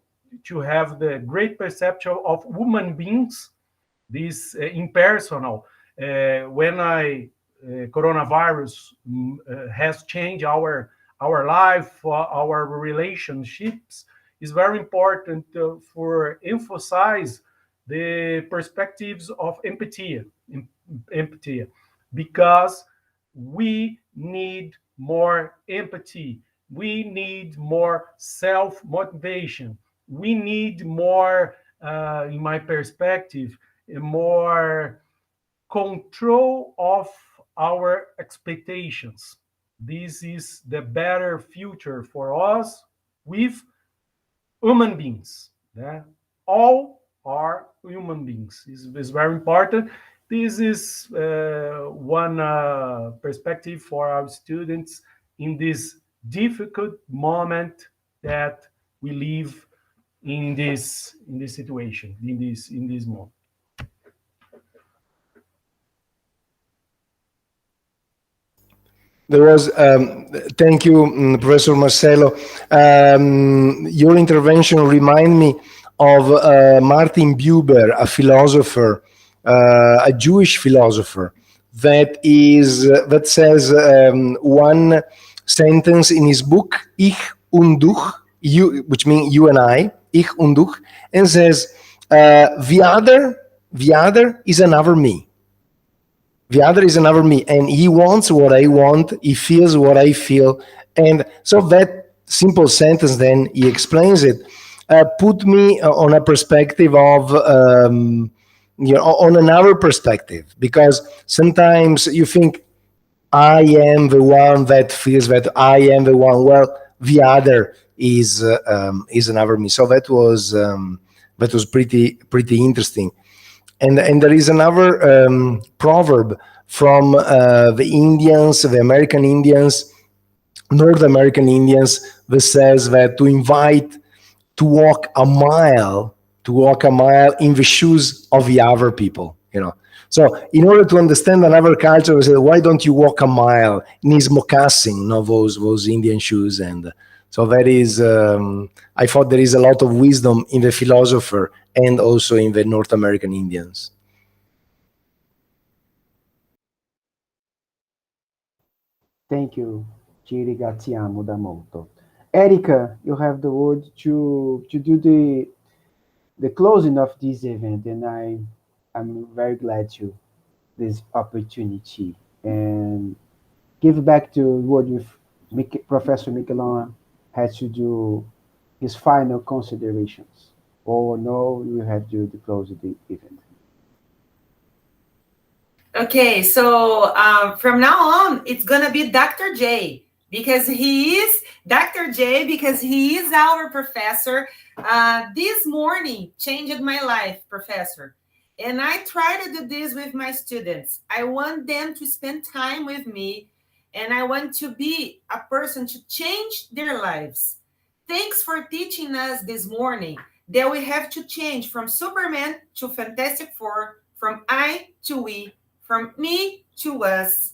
have the great perception of human beings, this impersonal. When coronavirus has changed our life, our relationships, is very important for emphasize the perspectives of empathy, because we need more empathy. We need more self-motivation. We need more, in my perspective, more control of our expectations. This is the better future for us with human beings. Yeah? All are human beings. Is very important. This is one perspective for our students in this difficult moment that we live in this situation, in this moment. There was, thank you, Professor Marcelo. Your intervention remind me of Martin Buber, a philosopher, a Jewish philosopher, that says one sentence in his book, Ich und du, you, which means you and I, Ich und du, and says, the other is another me. The other is another me, and he wants what I want, he feels what I feel. And so that simple sentence, then he explains it, put me on a perspective of, on another perspective, because sometimes you think, I am the one that feels that I am the one. Well, the other is another me. So that was pretty interesting. And there is another proverb from the Indians, the American Indians, North American Indians, that says that to walk a mile in the shoes of the other people, you know. So in order to understand another culture, we say, why don't you walk a mile in his moccasin, those Indian shoes? And so that is, I thought there is a lot of wisdom in the philosopher and also in the North American Indians. Thank you. Ci ringraziamo da molto. Erika, you have the word to do the closing of this event, and I'm very glad to this opportunity. And give back the word with Professor Miquelon has to do his final considerations. Or no, you have to close the event. Okay, so from now on, it's gonna be Dr. J, because he is Dr. J, because he is our professor. This morning changed my life, professor. And I try to do this with my students. I want them to spend time with me, and I want to be a person to change their lives. Thanks for teaching us this morning that we have to change from Superman to Fantastic Four, from I to we, from me to us,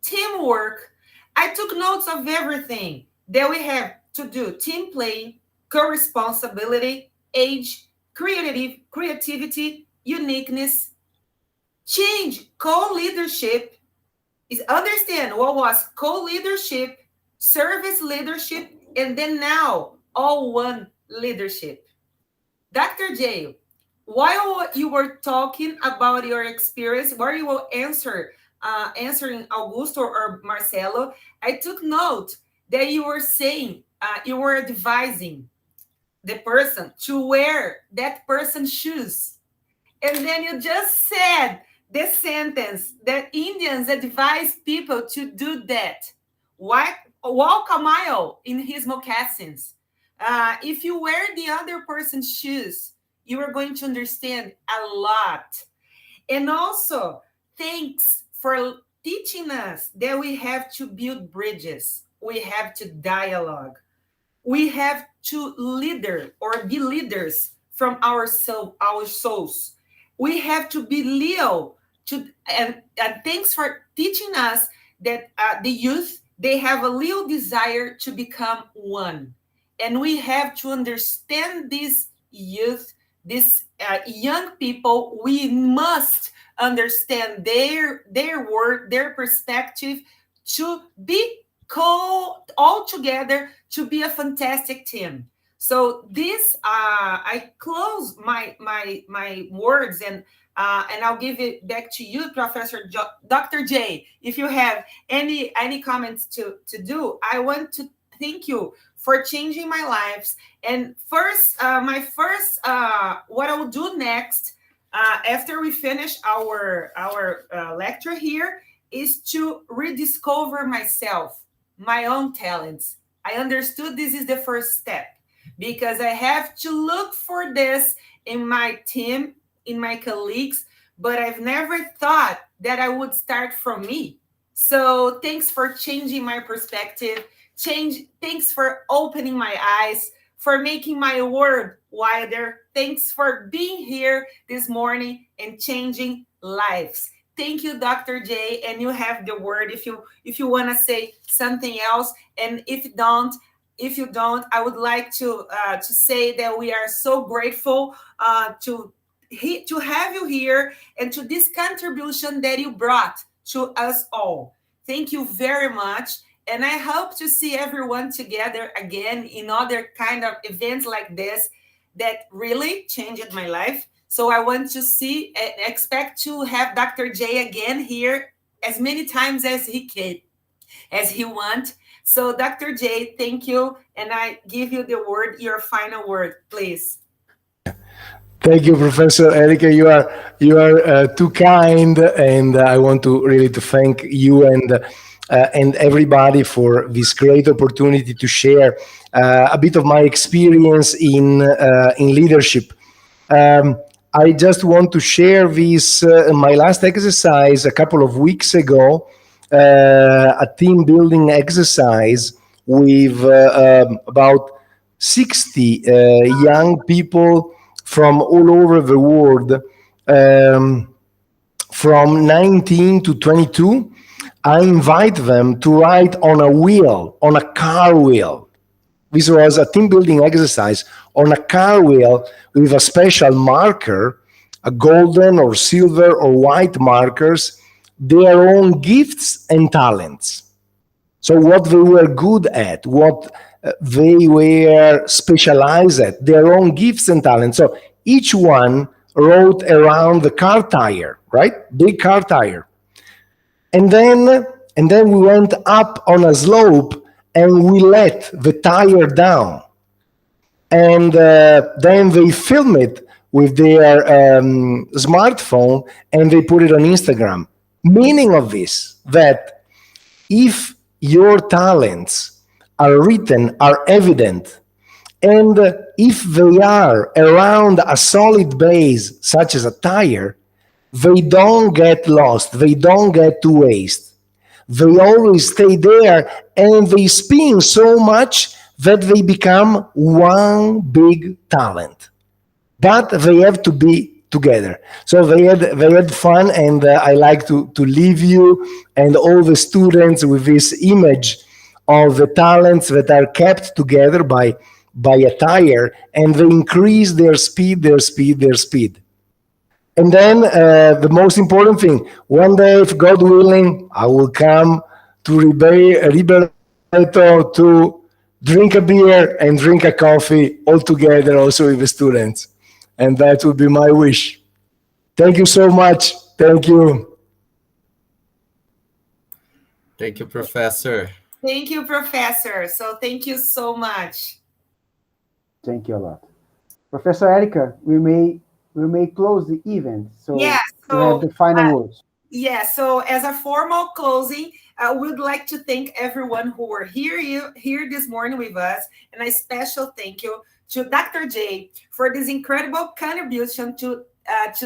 teamwork. I took notes of everything that we have to do: team play, co-responsibility, age, creativity, uniqueness, change, co-leadership. Is understand what was co-leadership, service leadership, and then now all one leadership. Dr. J, while you were talking about your experience, while you were answering Augusto or Marcelo, I took note that you were saying, you were advising the person to wear that person's shoes. And then you just said the sentence that Indians advise people to do that. Walk a mile in his moccasins. If you wear the other person's shoes, you are going to understand a lot. And also, thanks for teaching us that we have to build bridges. We have to dialogue. We have to leader or be leaders from our souls. We have to be Leo. And thanks for teaching us that the youth, they have a Leo desire to become one. And we have to understand this youth, these young people. We must understand their word, their perspective, to be all together to be a fantastic team. So this, I close my words, and I'll give it back to you, Professor Dr. J. If you have any comments to do, I want to thank you for changing my lives. And first, what I will do next, after we finish our lecture here, is to rediscover myself, my own talents. I understood this is the first step, because I have to look for this in my team, in my colleagues, but I've never thought that I would start from me. So thanks for changing my perspective. Thanks for opening my eyes, for making my world wider. Thanks for being here this morning and changing lives. Thank you, Dr. J, and you have the word if you want to say something else. And if you don't, I would like to say that we are so grateful to have you here and to this contribution that you brought to us all. Thank you very much. And I hope to see everyone together again in other kind of events like this that really changed my life. So I want to expect to have Dr. J again here as many times as he can, as he wants. So Dr. J, thank you. And I give you the word, your final word, please. Thank you, Professor Erika. You are too kind, and I want to really thank you and everybody for this great opportunity to share a bit of my experience in leadership. I just want to share this, my last exercise a couple of weeks ago, a team building exercise with about 60 young people from all over the world, from 19 to 22. I invite them to write on a wheel, on a car wheel. This was a team building exercise on a car wheel with a special marker, a golden or silver or white markers, their own gifts and talents. So what they were good at, what they were specialized at, their own gifts and talents. So each one wrote around the car tire, right? Big car tire. And then and then we went up on a slope and we let the tire down. And then they film it with their smartphone and they put it on Instagram. Meaning of this, that if your talents are written, are evident, and if they are around a solid base, such as a tire, they don't get lost, they don't get to waste. They always stay there and they spin so much that they become one big talent. But they have to be together. So they had fun, and I like to leave you and all the students with this image of the talents that are kept together by a tire, and they increase their speed. And then the most important thing, one day, if God willing, I will come to Ribeirão to drink a beer and drink a coffee all together also with the students. And that would be my wish. Thank you so much. Thank you. Thank you, Professor. Thank you, Professor. So thank you so much. Thank you a lot. Professor Erica, we may close the event. So yeah, you have the final words. Yeah, so as a formal closing, we'd like to thank everyone who were here this morning with us, and a special thank you to Dr. J for this incredible contribution to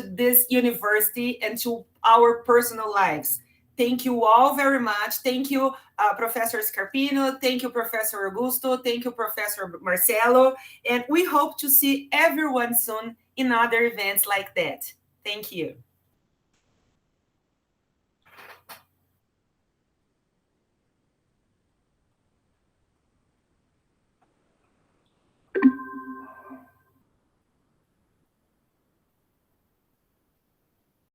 this university and to our personal lives. Thank you all very much. Thank you, Professor Scarpino. Thank you, Professor Augusto. Thank you, Professor Marcelo. And we hope to see everyone soon in other events like that. Thank you.